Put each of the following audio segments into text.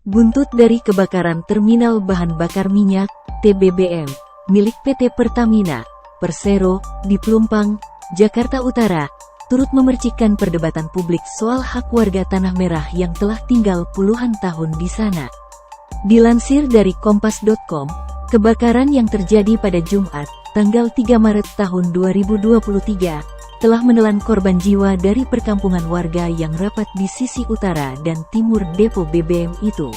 Buntut dari kebakaran terminal bahan bakar minyak, TBBM, milik PT Pertamina, Persero, di Pelumpang, Jakarta Utara, turut memercikkan perdebatan publik soal hak warga Tanah Merah yang telah tinggal puluhan tahun di sana. Dilansir dari Kompas.com, kebakaran yang terjadi pada Jumat, tanggal 3 Maret tahun 2023, telah menelan korban jiwa dari perkampungan warga yang rapat di sisi utara dan timur depo BBM itu.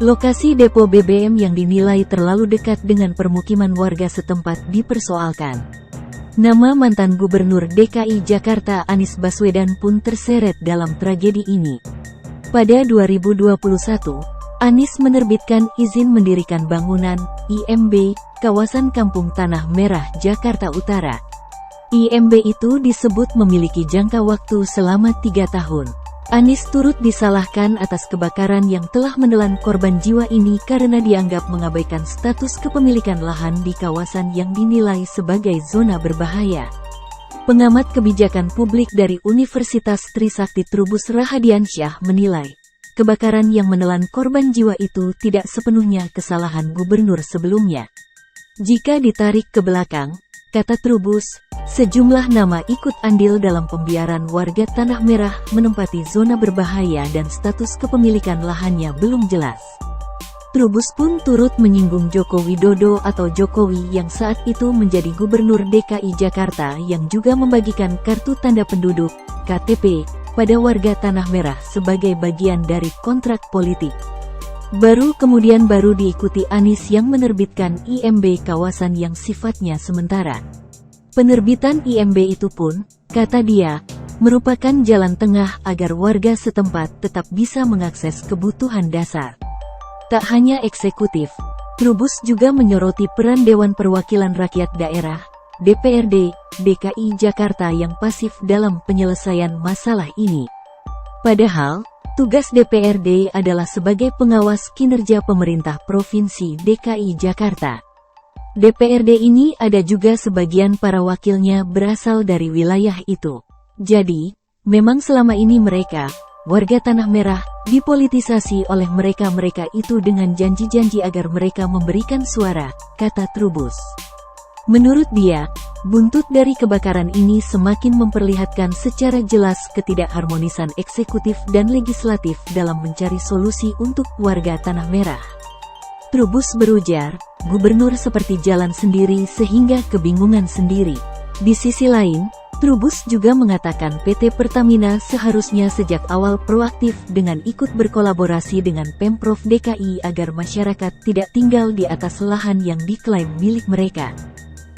Lokasi depo BBM yang dinilai terlalu dekat dengan permukiman warga setempat dipersoalkan. Nama mantan Gubernur DKI Jakarta Anies Baswedan pun terseret dalam tragedi ini. Pada 2021, Anies menerbitkan izin mendirikan bangunan IMB kawasan Kampung Tanah Merah, Jakarta Utara. IMB itu disebut memiliki jangka waktu selama 3 tahun. Anies turut disalahkan atas kebakaran yang telah menelan korban jiwa ini karena dianggap mengabaikan status kepemilikan lahan di kawasan yang dinilai sebagai zona berbahaya. Pengamat kebijakan publik dari Universitas Trisakti Trubus Rahadiansyah menilai, kebakaran yang menelan korban jiwa itu tidak sepenuhnya kesalahan gubernur sebelumnya. Jika ditarik ke belakang, kata Trubus, sejumlah nama ikut andil dalam pembiaran warga Tanah Merah menempati zona berbahaya dan status kepemilikan lahannya belum jelas. Trubus pun turut menyinggung Joko Widodo atau Jokowi yang saat itu menjadi Gubernur DKI Jakarta yang juga membagikan kartu tanda penduduk, KTP, pada warga Tanah Merah sebagai bagian dari kontrak politik. Kemudian diikuti Anies yang menerbitkan IMB kawasan yang sifatnya sementara. Penerbitan IMB itu pun, kata dia, merupakan jalan tengah agar warga setempat tetap bisa mengakses kebutuhan dasar. Tak hanya eksekutif, Trubus juga menyoroti peran Dewan Perwakilan Rakyat Daerah, DPRD, DKI Jakarta yang pasif dalam penyelesaian masalah ini. Padahal, tugas DPRD adalah sebagai pengawas kinerja pemerintah Provinsi DKI Jakarta. DPRD ini ada juga sebagian para wakilnya berasal dari wilayah itu. Jadi, memang selama ini mereka, warga Tanah Merah, dipolitisasi oleh mereka-mereka itu dengan janji-janji agar mereka memberikan suara, kata Trubus. Menurut dia, buntut dari kebakaran ini semakin memperlihatkan secara jelas ketidakharmonisan eksekutif dan legislatif dalam mencari solusi untuk warga Tanah Merah. Trubus berujar, gubernur seperti jalan sendiri sehingga kebingungan sendiri. Di sisi lain, Trubus juga mengatakan PT Pertamina seharusnya sejak awal proaktif dengan ikut berkolaborasi dengan Pemprov DKI agar masyarakat tidak tinggal di atas lahan yang diklaim milik mereka.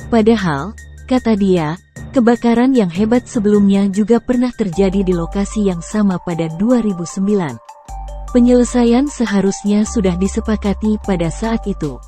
Padahal, kata dia, kebakaran yang hebat sebelumnya juga pernah terjadi di lokasi yang sama pada 2009. Penyelesaian seharusnya sudah disepakati pada saat itu.